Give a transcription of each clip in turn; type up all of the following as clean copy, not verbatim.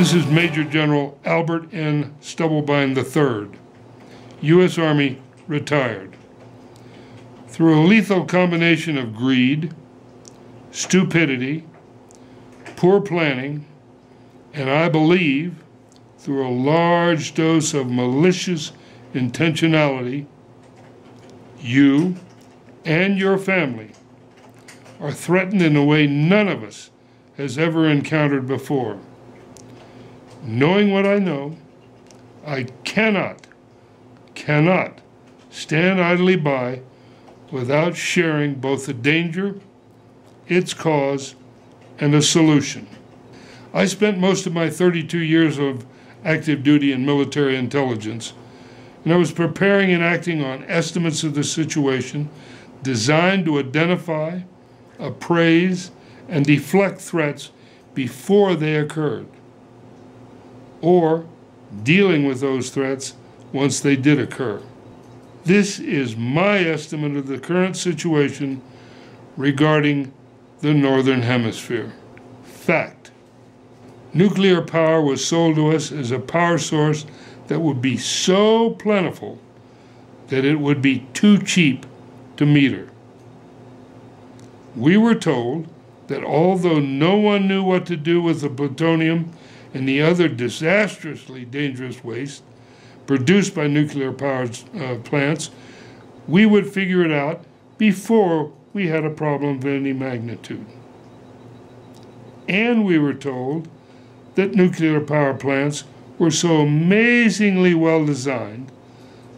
This is Major General Albert N. Stubblebine III, U.S. Army, retired. Through a lethal combination of greed, stupidity, poor planning, and I believe through a large dose of malicious intentionality, you and your family are threatened in a way none of us has ever encountered before. Knowing what I know, I cannot stand idly by without sharing both the danger, its cause, and a solution. I spent most of my 32 years of active duty in military intelligence, and I was preparing and acting on estimates of the situation designed to identify, appraise, and deflect threats before they occurred, or dealing with those threats once they did occur. This is my estimate of the current situation regarding the Northern Hemisphere. Fact: nuclear power was sold to us as a power source that would be so plentiful that it would be too cheap to meter. We were told that although no one knew what to do with the plutonium and the other disastrously dangerous waste produced by nuclear power plants, we would figure it out before we had a problem of any magnitude. And we were told that nuclear power plants were so amazingly well designed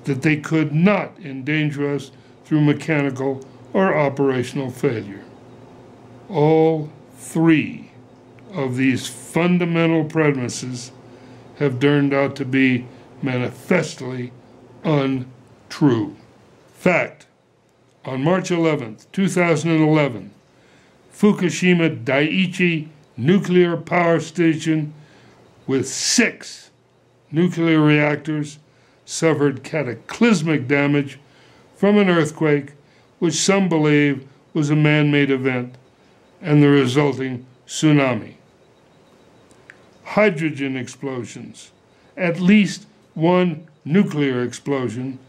that they could not endanger us through mechanical or operational failure. All three of these fundamental premises have turned out to be manifestly untrue. Fact: on March 11, 2011, Fukushima Daiichi nuclear power station with 6 nuclear reactors suffered cataclysmic damage from an earthquake, which some believe was a man-made event, and the resulting tsunami. Hydrogen explosions, at least one nuclear explosion,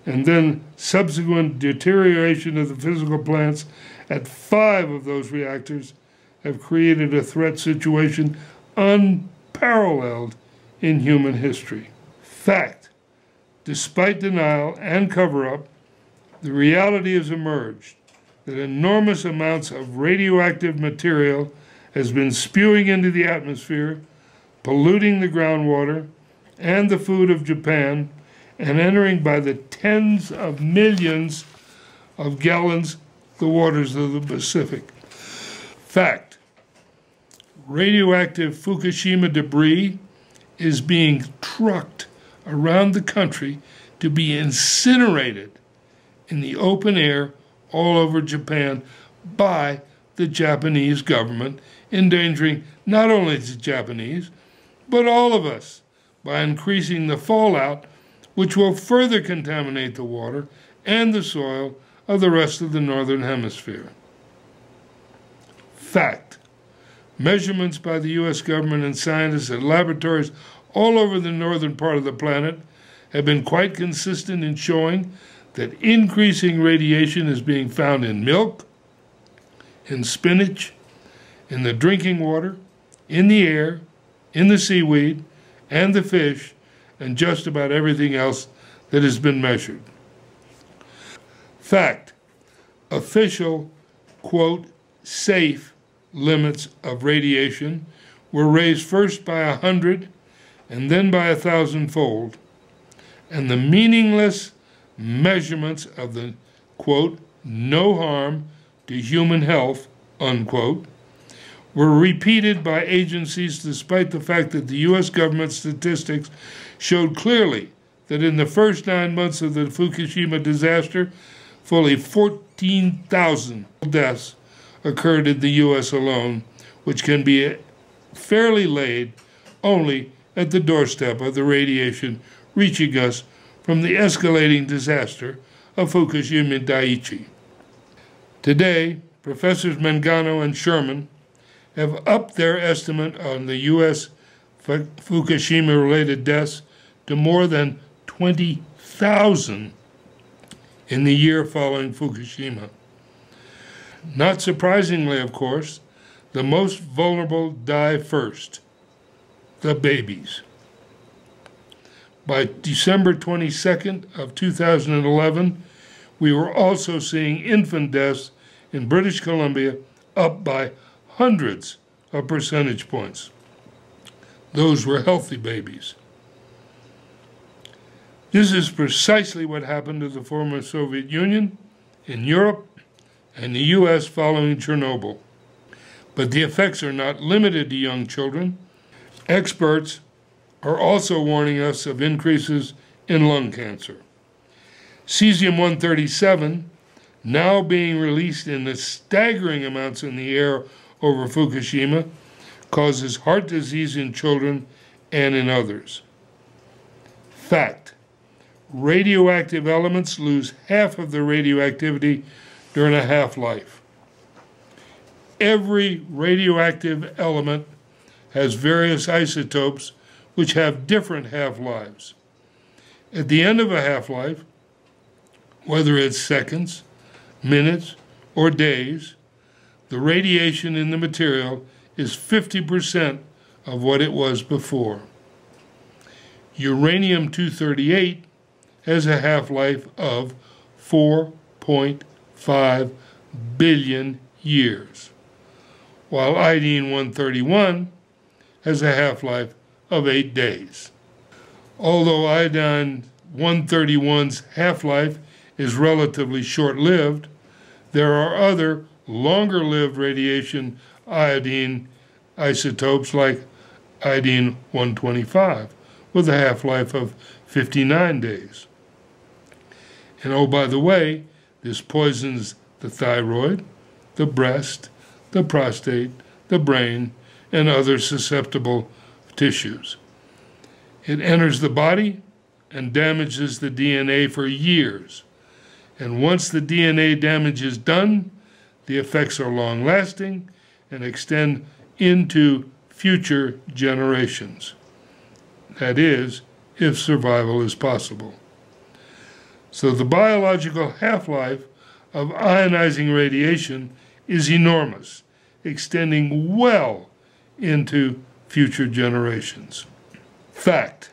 and then subsequent deterioration of the physical plants at 5 of those reactors have created a threat situation unparalleled in human history. Fact: despite denial and cover-up, the reality has emerged that enormous amounts of radioactive material has been spewing into the atmosphere, polluting the groundwater and the food of Japan, and entering by the tens of millions of gallons the waters of the Pacific. Fact: radioactive Fukushima debris is being trucked around the country to be incinerated in the open air all over Japan by the Japanese government, endangering not only the Japanese, but all of us by increasing the fallout, which will further contaminate the water and the soil of the rest of the Northern Hemisphere. Fact: measurements by the U.S. government and scientists at laboratories all over the northern part of the planet have been quite consistent in showing that increasing radiation is being found in milk, in spinach, in the drinking water, in the air, in the seaweed, and the fish, and just about everything else that has been measured. Fact: official, quote, safe limits of radiation were raised first by 100 and then by 1,000-fold, and the meaningless measurements of the, quote, no harm to human health, unquote, were repeated by agencies despite the fact that the U.S. government statistics showed clearly that in the first 9 months of the Fukushima disaster, fully 14,000 deaths occurred in the U.S. alone, which can be fairly laid only at the doorstep of the radiation reaching us from the escalating disaster of Fukushima Daiichi. Today, Professors Mangano and Sherman have upped their estimate on the U.S. Fukushima-related deaths to more than 20,000 in the year following Fukushima. Not surprisingly, of course, the most vulnerable die first, the babies. By December 22nd of 2011, we were also seeing infant deaths in British Columbia up by hundreds of percentage points. Those were healthy babies. This is precisely what happened to the former Soviet Union, in Europe, and the U.S. following Chernobyl. But the effects are not limited to young children. Experts are also warning us of increases in lung cancer. Cesium-137, now being released in the staggering amounts in the air over Fukushima, causes heart disease in children and in others. Fact: radioactive elements lose half of their radioactivity during a half-life. Every radioactive element has various isotopes which have different half-lives. At the end of a half-life, whether it's seconds, minutes, or days, the radiation in the material is 50% of what it was before. Uranium-238 has a half-life of 4.5 billion years, while iodine-131 has a half-life of 8 days. Although iodine-131's half-life is relatively short-lived, there are other longer-lived radiation iodine isotopes like iodine-125 with a half-life of 59 days. And oh, by the way, this poisons the thyroid, the breast, the prostate, the brain, and other susceptible tissues. It enters the body and damages the DNA for years. And once the DNA damage is done, the effects are long-lasting and extend into future generations. That is, if survival is possible. So the biological half-life of ionizing radiation is enormous, extending well into future generations. Fact: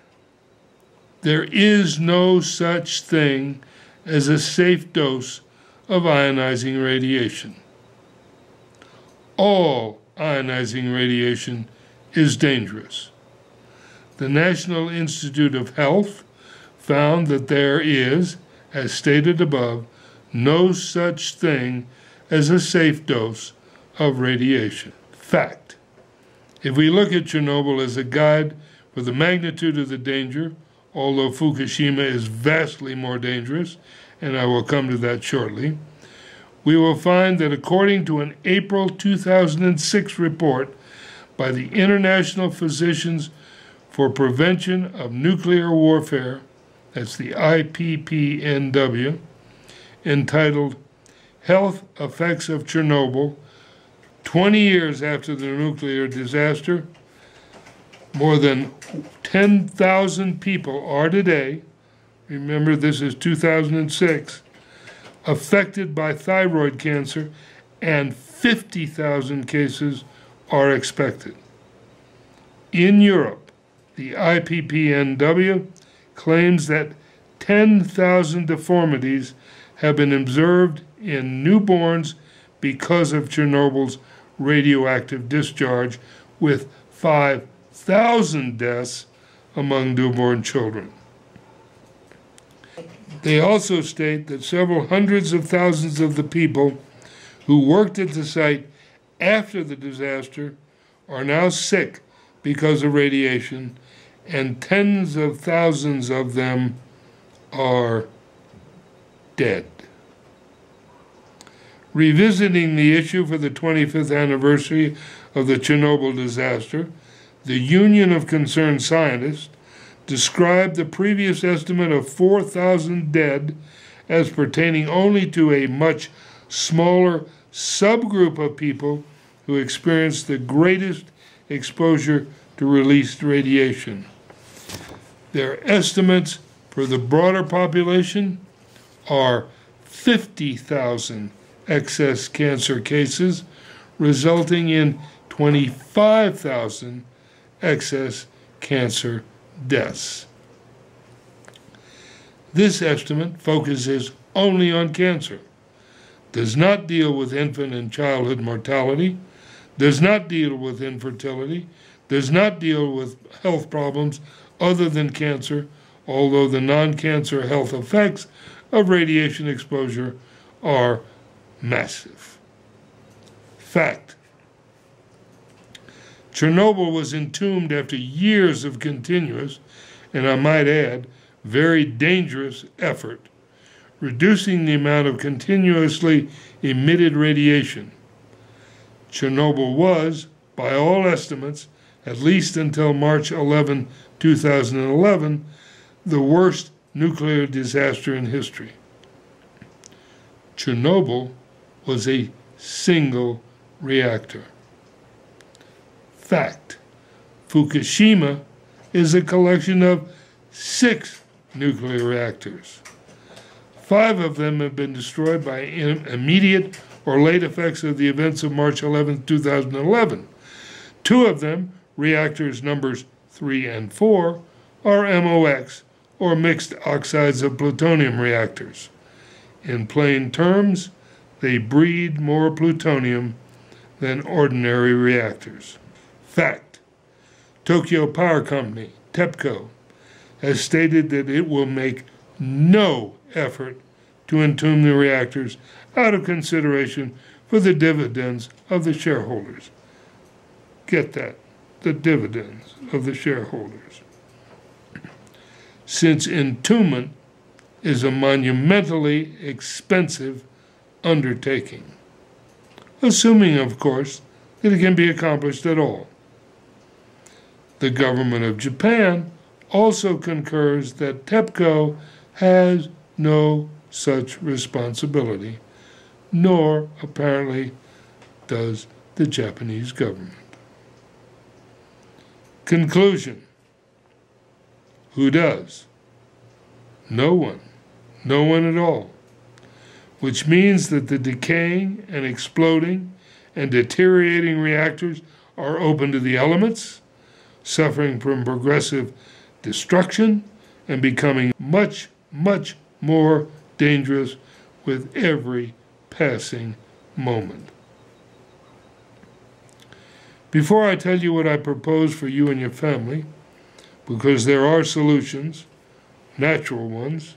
there is no such thing as a safe dose of ionizing radiation. All ionizing radiation is dangerous. The National Institute of Health found that there is, as stated above, no such thing as a safe dose of radiation. Fact: if we look at Chernobyl as a guide for the magnitude of the danger, although Fukushima is vastly more dangerous, and I will come to that shortly, we will find that according to an April 2006 report by the International Physicians for Prevention of Nuclear Warfare, that's the IPPNW, entitled Health Effects of Chernobyl, 20 years after the nuclear disaster, more than 10,000 people are today, remember this is 2006, affected by thyroid cancer, and 50,000 cases are expected. In Europe, the IPPNW claims that 10,000 deformities have been observed in newborns because of Chernobyl's radioactive discharge, with 5,000 deaths among newborn children. They also state that several hundreds of thousands of the people who worked at the site after the disaster are now sick because of radiation, and tens of thousands of them are dead. Revisiting the issue for the 25th anniversary of the Chernobyl disaster, the Union of Concerned Scientists described the previous estimate of 4,000 dead as pertaining only to a much smaller subgroup of people who experienced the greatest exposure to released radiation. Their estimates for the broader population are 50,000 excess cancer cases, resulting in 25,000 excess cancer deaths. This estimate focuses only on cancer, does not deal with infant and childhood mortality, does not deal with infertility, does not deal with health problems other than cancer, although the non-cancer health effects of radiation exposure are massive. Fact: Chernobyl was entombed after years of continuous, and I might add, very dangerous effort, reducing the amount of continuously emitted radiation. Chernobyl was, by all estimates, at least until March 11, 2011, the worst nuclear disaster in history. Chernobyl was a single reactor. Fact: Fukushima is a collection of 6 nuclear reactors. 5 of them have been destroyed by immediate or late effects of the events of March 11, 2011. 2 of them, reactors numbers 3 and 4, are MOX, or mixed oxides of plutonium reactors. In plain terms, they breed more plutonium than ordinary reactors. Fact: Tokyo Power Company, TEPCO, has stated that it will make no effort to entomb the reactors out of consideration for the dividends of the shareholders. Get that, the dividends of the shareholders. Since entombment is a monumentally expensive undertaking, assuming, of course, that it can be accomplished at all. The government of Japan also concurs that TEPCO has no such responsibility, nor apparently does the Japanese government. Conclusion: who does? No one. No one at all. Which means that the decaying and exploding and deteriorating reactors are open to the elements, suffering from progressive destruction, and becoming much, much more dangerous with every passing moment. Before I tell you what I propose for you and your family, because there are solutions, natural ones,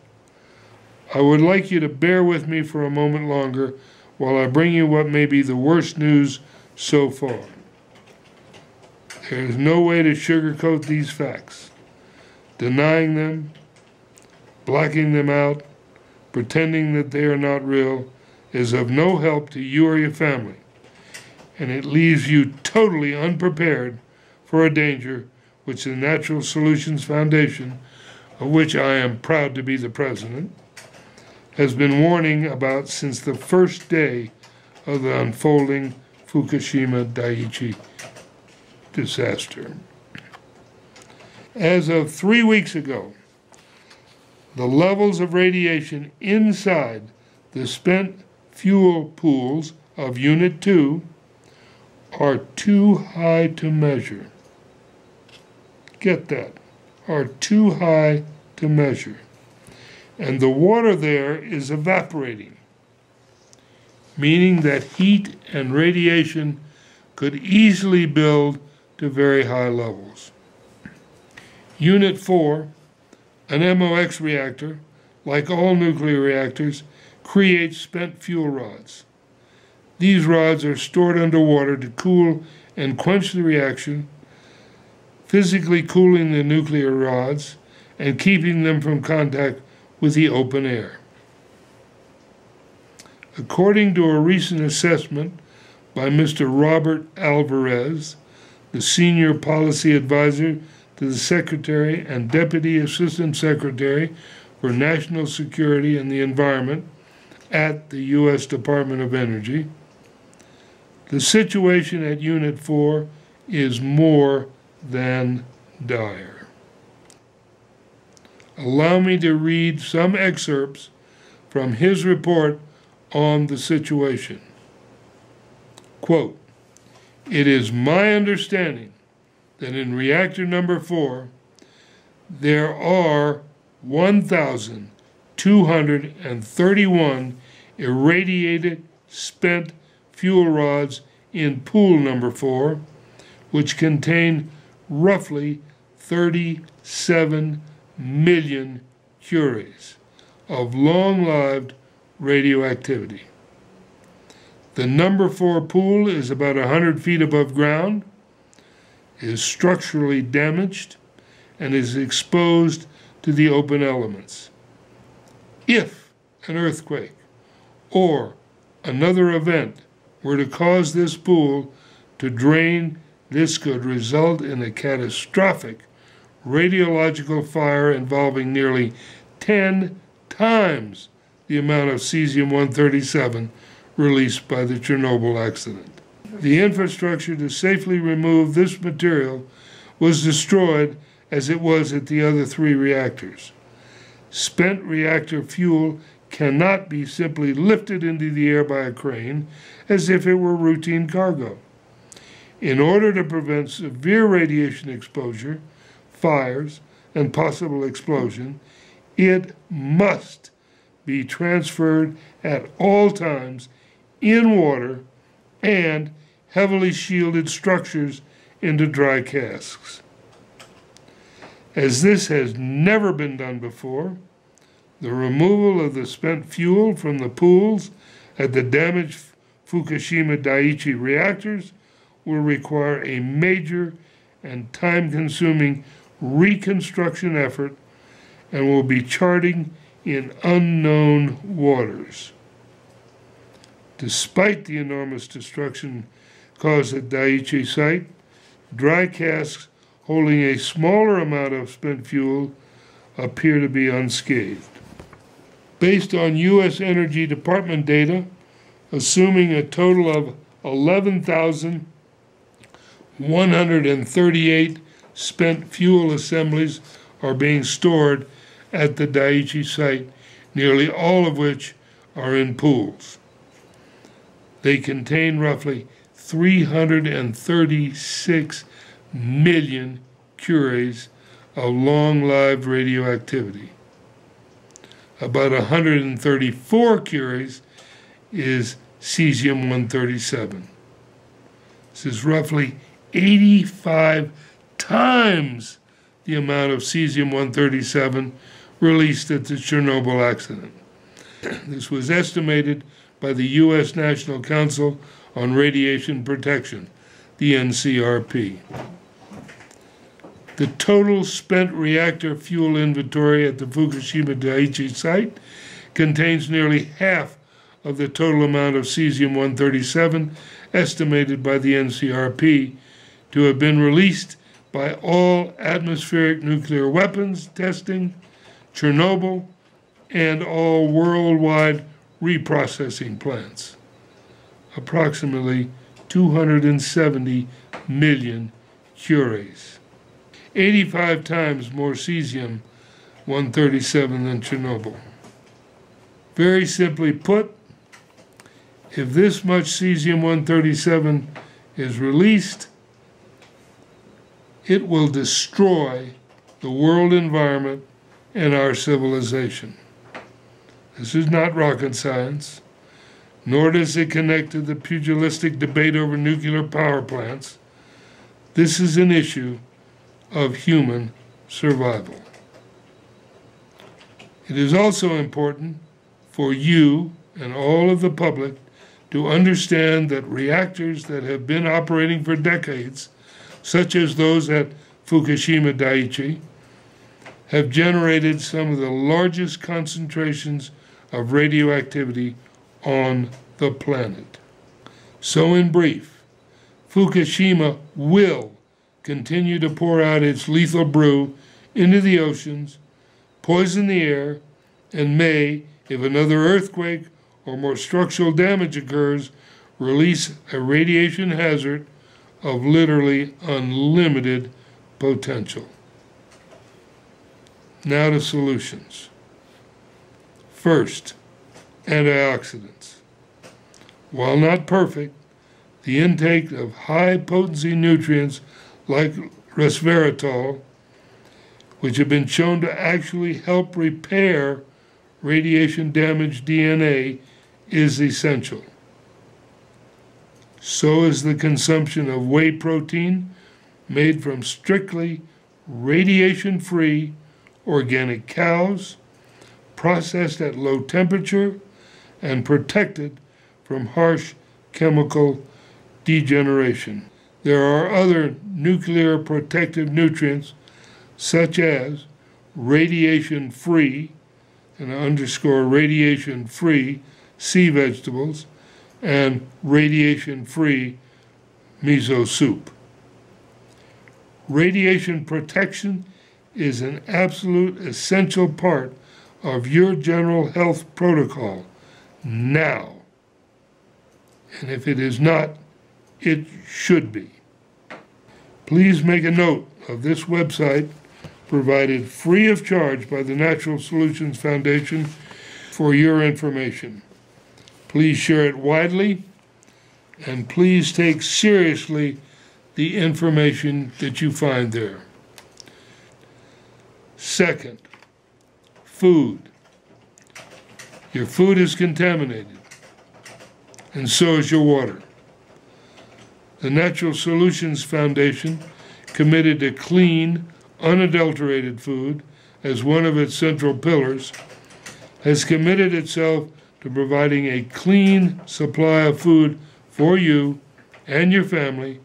I would like you to bear with me for a moment longer while I bring you what may be the worst news so far. There is no way to sugarcoat these facts. Denying them, blacking them out, pretending that they are not real, is of no help to you or your family, and it leaves you totally unprepared for a danger which the Natural Solutions Foundation, of which I am proud to be the president, has been warning about since the first day of the unfolding Fukushima Daiichi disaster. As of 3 weeks ago, the levels of radiation inside the spent fuel pools of Unit 2 are too high to measure. Get that, are too high to measure. And the water there is evaporating, meaning that heat and radiation could easily build to very high levels. Unit 4, an MOX reactor, like all nuclear reactors, creates spent fuel rods. These rods are stored underwater to cool and quench the reaction, physically cooling the nuclear rods and keeping them from contact with the open air. According to a recent assessment by Mr. Robert Alvarez, the Senior Policy Advisor to the Secretary and Deputy Assistant Secretary for National Security and the Environment at the U.S. Department of Energy, the situation at Unit 4 is more than dire. Allow me to read some excerpts from his report on the situation. Quote, "It is my understanding that in reactor number 4, there are 1,231 irradiated spent fuel rods in pool number 4, which contain roughly 37 million curies of long-lived radioactivity. The number 4 pool is about 100 feet above ground, is structurally damaged, and is exposed to the open elements. If an earthquake or another event were to cause this pool to drain, this could result in a catastrophic radiological fire involving nearly 10 times the amount of cesium-137 released by the Chernobyl accident. The infrastructure to safely remove this material was destroyed as it was at the other 3 reactors. Spent reactor fuel cannot be simply lifted into the air by a crane as if it were routine cargo. In order to prevent severe radiation exposure, fires, and possible explosion, it must be transferred at all times in water and heavily shielded structures into dry casks. As this has never been done before, the removal of the spent fuel from the pools at the damaged Fukushima Daiichi reactors will require a major and time-consuming reconstruction effort and will be charting in unknown waters. Despite the enormous destruction caused at Daiichi site, dry casks holding a smaller amount of spent fuel appear to be unscathed. Based on U.S. Energy Department data, assuming a total of 11,138 spent fuel assemblies are being stored at the Daiichi site, nearly all of which are in pools. They contain roughly 336 million curies of long-lived radioactivity. About 134 curies is cesium-137. This is roughly 85 times the amount of cesium-137 released at the Chernobyl accident. This was estimated by the U.S. National Council on Radiation Protection, the NCRP. The total spent reactor fuel inventory at the Fukushima Daiichi site contains nearly half of the total amount of cesium-137 estimated by the NCRP to have been released by all atmospheric nuclear weapons testing, Chernobyl, and all worldwide reprocessing plants. Approximately 270 million curies. 85 times more cesium-137 than Chernobyl. Very simply put, if this much cesium-137 is released, it will destroy the world environment and our civilization. This is not rocket science, nor does it connect to the pugilistic debate over nuclear power plants. This is an issue of human survival. It is also important for you and all of the public to understand that reactors that have been operating for decades, such as those at Fukushima Daiichi, have generated some of the largest concentrations of radioactivity on the planet. So in brief, Fukushima will continue to pour out its lethal brew into the oceans, poison the air, and may, if another earthquake or more structural damage occurs, release a radiation hazard of literally unlimited potential. Now to solutions. First, antioxidants. While not perfect, the intake of high-potency nutrients like resveratrol, which have been shown to actually help repair radiation-damaged DNA, is essential. So is the consumption of whey protein made from strictly radiation-free organic cows, processed at low temperature, and protected from harsh chemical degeneration. There are other nuclear protective nutrients such as radiation-free, and I underscore radiation-free, sea vegetables, and radiation-free miso soup. Radiation protection is an absolute essential part of your general health protocol now. And if it is not, it should be. Please make a note of this website, provided free of charge by the Natural Solutions Foundation, for your information. Please share it widely, and please take seriously the information that you find there. Second, food. Your food is contaminated, and so is your water. The Natural Solutions Foundation, committed to clean, unadulterated food as one of its central pillars, has committed itself to providing a clean supply of food for you and your family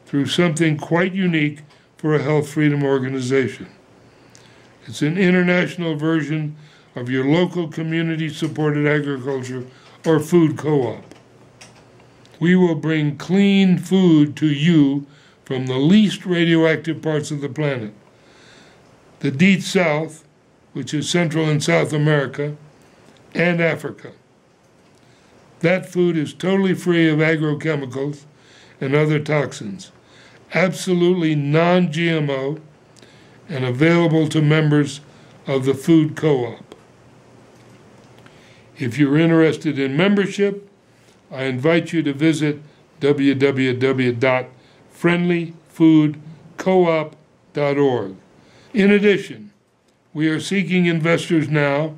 through something quite unique for a health freedom organization. It's an international version of your local community-supported agriculture or food co-op. We will bring clean food to you from the least radioactive parts of the planet. The Deep South, which is Central and South America, and Africa. That food is totally free of agrochemicals and other toxins, absolutely non-GMO, and available to members of the food co-op. If you're interested in membership, I invite you to visit www.friendlyfoodcoop.org. In addition, we are seeking investors now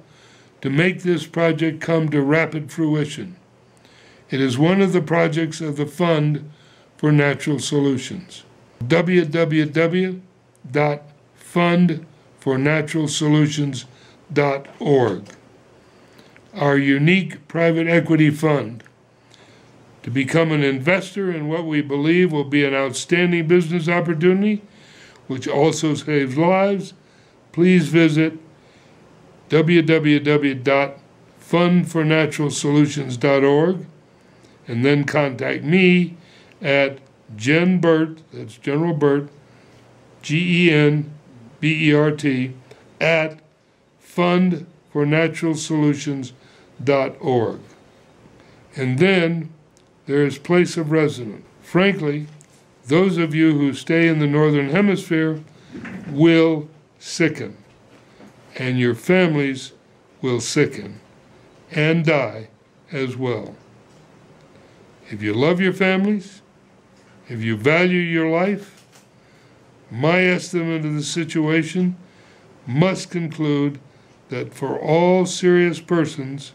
to make this project come to rapid fruition. It is one of the projects of the Fund for Natural Solutions. www.fundfornaturalsolutions.org. Our unique private equity fund. To become an investor in what we believe will be an outstanding business opportunity, which also saves lives, please visit www.fundfornaturalsolutions.org and then contact me at GenBert, that's General Bert, GenBert, at fundfornaturalsolutions.org. And then there is place of residence. Frankly, those of you who stay in the Northern Hemisphere will sicken, and your families will sicken and die as well. If you love your families, if you value your life, my estimate of the situation must conclude that for all serious persons,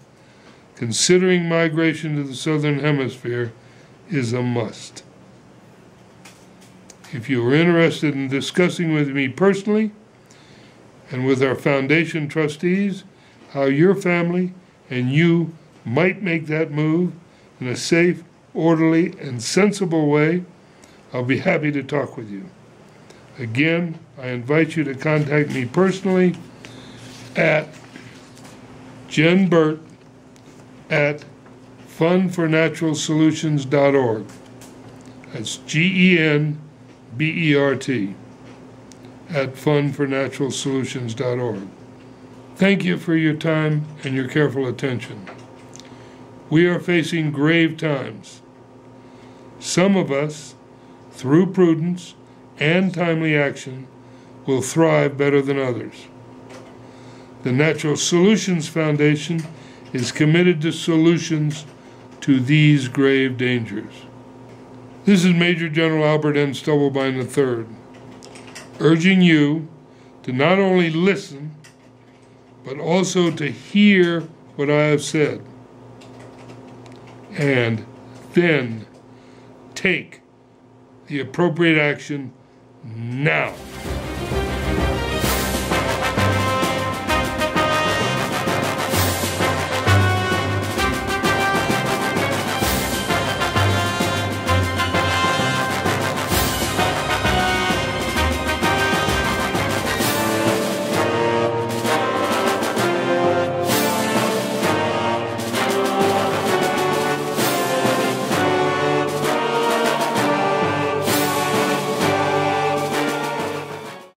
considering migration to the Southern Hemisphere is a must. If you are interested in discussing with me personally and with our foundation trustees how your family and you might make that move in a safe, orderly, and sensible way, I'll be happy to talk with you. Again, I invite you to contact me personally at GenBert at fundfornaturalsolutions.org. That's GenBert at fundfornaturalsolutions.org. Thank you for your time and your careful attention. We are facing grave times. Some of us, through prudence and timely action will thrive better than others. The Natural Solutions Foundation is committed to solutions to these grave dangers. This is Major General Albert N. Stubblebine III, urging you to not only listen, but also to hear what I have said, and then take the appropriate action now.